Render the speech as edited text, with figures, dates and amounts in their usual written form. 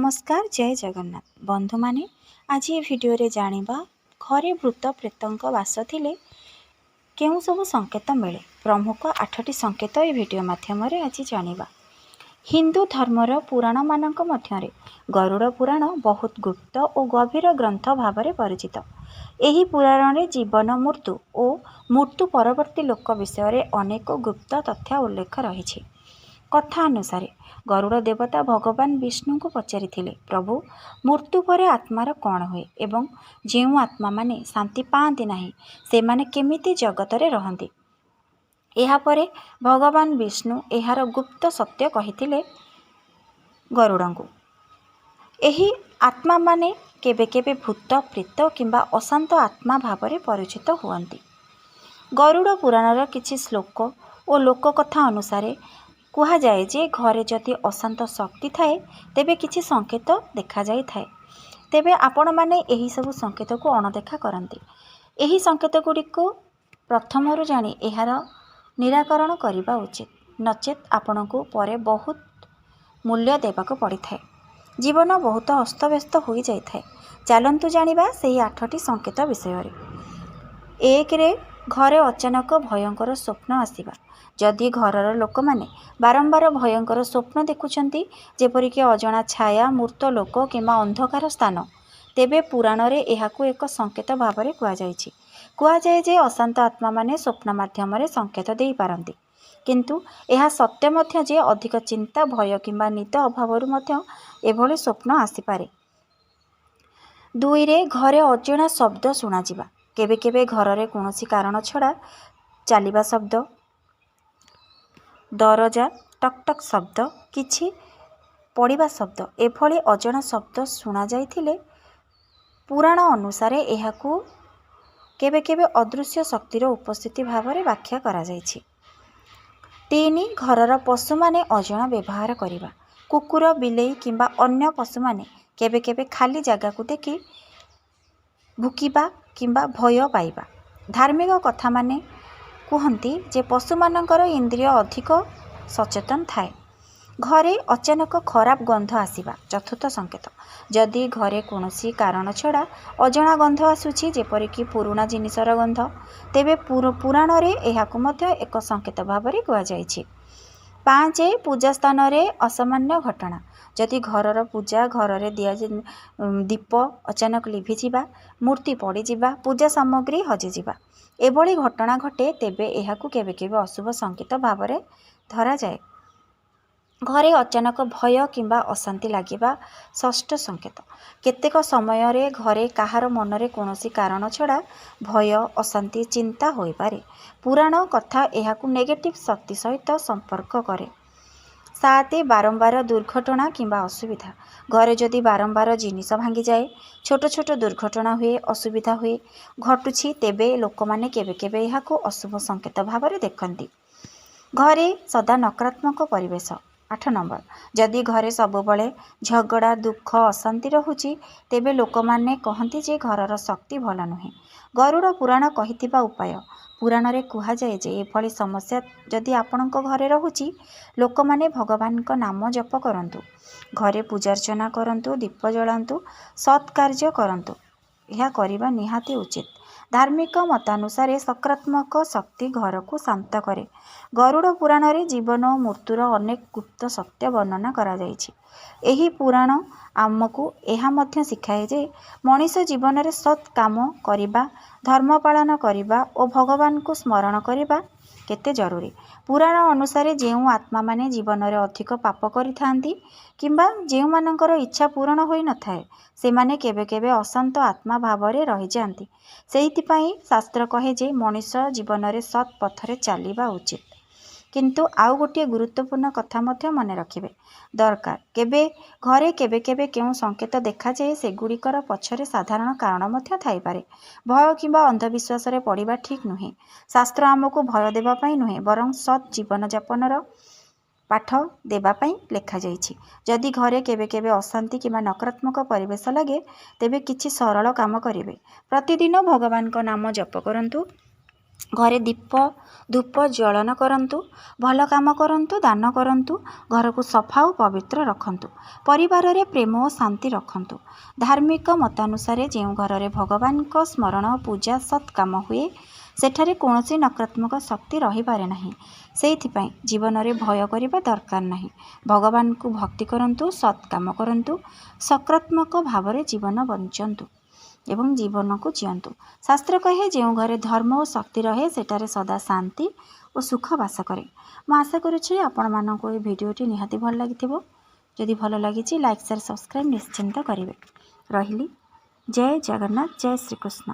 नमस्कार जय जगन्नाथ बंधु माने आज ये वीडियो रे जानिबा घरे भूत प्रेतंक वास थिले केउ सब संकेत मिले प्रमुख 8टी संकेत ये वीडियो माध्यम रे आज जानिबा। हिंदू धर्मर पुराण मानक मध्यरे गरुड़ पुराण बहुत गुप्त और गभीर ग्रंथ भाव में परिचित। एही पुराण रे जीवन मृत्यु और मृत्यु परवर्ती लोक विषय अनेक गुप्त तथ्य उल्लेख रही। कथा अनुसार गरुड़ देवता भगवान विष्णु को पचारि प्रभु मृत्यु पर आत्मार कौन हुए एवं जो आत्मा माने शांति पाती नहीं से माने केमिति जगत रे रहंती। एहापरे भगवान विष्णु एहार गुप्त सत्य कहिथिले गरुड़ को। एही आत्मा माने केबे केबे भूत प्रेत किंबा अशांत आत्मा भाव में परिचित हुअंती। गरुड़ पुराणर किछि श्लोक और लोककथा अनुसार कुहा जाए जे घरे जदि अशांत शक्ति थाए तेबे किछि संकेत देखा जाई थाए। तेबे आपण माने एही सब संकेत को अणदेखा करंती। एही संकेत गुडी को प्रथमरु जानी एहार निराकरण करिबा उचित, नचेत आपण को परे बहुत मूल्य देबाको पड़ी थाए। जीवन बहुत अस्तव्यस्त हो जाई थाए। चलंतु जानिबा सेही 8टी संकेत विषय रे। 1 रे घरे अचानक भयंकर स्वप्न आसीबा। जदि घरर लोक माने बारंबार भयंकर स्वप्न देखुछंती जेपरिक अजଣା छाया मूर्त लोक किंबा अंधकार स्थान तेबे पुराण रे एहाकू एक संकेत भाव में कुआजाए जे अशांत आत्मा माने स्वप्न माध्यम रे संकेत देई पारंती। किंतु एहा सत्य मध्य जे अधिक चिंता भय किंबा निद अभावरु मध्य एभली स्वप्न आसी पारे। 2 रे घरे अजଣା शब्द सुना जिबा। केबे केबे घर रे कोनोसी कारण छड़ा चालिबा शब्द, दरजा टक टक शब्द, किछि पड़िबा शब्द एभली अजଣା शब्द सुना जाइथिले पुराण अनुसार एहाकू केबे केबे अदृश्य शक्तिर उपस्थिति भाव में व्याख्या करा जाइछि। 3 घरर पशु माने अजଣା व्यवहार करिबा। कुकुर बिलेई किंबा अन्य पशु माने केबे केबे खाली जगह को देखि भुकिबा किंबा भय पाइबा। धार्मिक कथा माने कहती जे पशु मानकर इंद्रिय अधिक सचेतन थाए। घरे अचानक खराब गंध आसीबा। 4थ संकेत जदि घरे कोनोसी कारण छड़ा अजଣା गंध आसुछि जेपरिक पुराना जिनिसर गंध तेबे पुराण रे एहाकू मध्य एक संकेत भाव में कुआ जाइछि। 5 पूजा स्थान रे असामान्य घटना। जदि घरर पूजा घर रे दिया दीप अचानक लिभि जिबा, मूर्ति पड़ी जिबा, पूजा सामग्री हजि जिबा एभली घटना घटे तेबे एहाकू केबे केबे अशुभ संकेत भाव में धरा जाए। घरे अचानक भय किंबा अशांति लागिबा। 6ठ संकेत केतेक समय रे घरे काहार मनरे कोनोसी कारण छड़ा भय अशांति चिंता होई पारे। पुराण कथा एहाकू नेगेटिव शक्ति सहित संपर्क करे। 7 बारंबार दुर्घटना किंबा असुविधा। घरे जदि बारंबार जिनिस भांगी जाए, छोट छोट दुर्घटना हुए, असुविधा हुए घटुछि तेबे लोक माने केबे केबे एहाकू अशुभ संकेत भाव में देखंती। घरे सदा नकारात्मक परिवेश। 8 नंबर जदि घरे सबुबले झगड़ा दुख अशांति रहुछि तेबे लोक माने कहंती जे घरर शक्ति भल नुहे। गरुड़ पुराण कहिथिबा उपाय पुराण रे कुहा जाए जे एभली समस्या जदि आपणक घरे रहुछि लोक माने भगवान का नाम जप करंतु, घरे पूजार्चना करंतु, दीप जलांतु, सत् कार्य करंतु। यह करिबा निहाती उचित। धार्मिक मतानुसार सकारात्मक शक्ति घर को शांत करे। गरुड़ पुराण रे जीवन और मृत्युर अनेक गुप्त सत्य वर्णना करा जाइछि। एही पुराण आमको एहा मध्य शिखाए जे मनीष जीवन रे सत् काम करिबा, धर्म पालन करिबा और भगवान को स्मरण करिबा केते जरूरी। पुराण अनुसार जेउ आत्मा माने जीवन रे अधिक पाप करिथांती किंबा जेउ मानकर इच्छा पूर्ण होई न थाए से माने केबे केबे अशांत आत्मा भाव में रहि जांती। सेहितिपई शास्त्र कहे जे मनीष जीवन रे सत् पथरे चलिबा उचित। किंतु आउ गोटे गुरुत्वपूर्ण कथा मध्य मन रखिबे दरकार। केबे घरे केबे केबे केउ संकेत देखा जाए सेगुड़िकर पछरे साधारण कारण मध्य थाई पारे। भय किंबा अंधविश्वास रे पड़िबा ठीक नुहे। शास्त्र आमको भय देबा पई नुहे बरं सत् जीवन यापनर पाठ देबापई लेखा जाइछि। जदि घरे केबे केबे अशांति किंबा नकारात्मक परिवेश लगे तेबे किछि सरल काम करिवे। प्रतिदिन भगवान का नाम जप करंतु, ଘରେ ଦୀପ ଧୂପ ଜ୍ୱଳନ କରନ୍ତୁ, ଭଲ କାମ କରନ୍ତୁ, ଦାନ କରନ୍ତୁ, ଘରକୁ ସଫା ଓ ପବିତ୍ର ରଖନ୍ତୁ, ପରିବାରରେ ପ୍ରେମ ଓ ଶାନ୍ତି ରଖନ୍ତୁ। ଧାର୍ମିକ ମତାନୁସାରେ ଯେଉଁ ଘରରେ ଭଗବାନଙ୍କ ସ୍ମରଣ ଓ ପୂଜା ସତ୍ କାମ ହୁଏ ସେଠାରେ କୌଣସି ନକାରାତ୍ମକ ଶକ୍ତି ରହିପାରେ ନାହିଁ। ସେଇଥିପାଇଁ ଜୀବନରେ ଭୟ କରିବା ଦରକାର ନାହିଁ। ଭଗବାନଙ୍କୁ ଭକ୍ତି କରନ୍ତୁ, ସତ୍ କାମ କରନ୍ତୁ, ସକାରାତ୍ମକ ଭାବରେ ଜୀବନ ବଞ୍ଚନ୍ତୁ ଏବଂ ଜୀବନକୁ ଜିଅନ୍ତୁ। ଶାସ୍ତ୍ର କହେ ଯେଉଁ ଘରେ ଧର୍ମ ଓ ଶକ୍ତି ରହେ ସେଠାରେ ସଦା ଶାନ୍ତି ଓ ସୁଖ ବାସ କରେ। ମୁଁ ଆଶା କରୁଛି ଆପଣମାନଙ୍କୁ ଏହି ଭିଡ଼ିଓଟି ନିହାତି ଭଲ ଲାଗିଥିବ। ଯଦି ଭଲ ଲାଗିଛି ଲାଇକ୍ ସେୟାର ସବସ୍କ୍ରାଇବ୍ ନିଶ୍ଚିନ୍ତ କରିବେ। ରହିଲି। ଜୟ ଜଗନ୍ନାଥ, ଜୟ ଶ୍ରୀକୃଷ୍ଣ।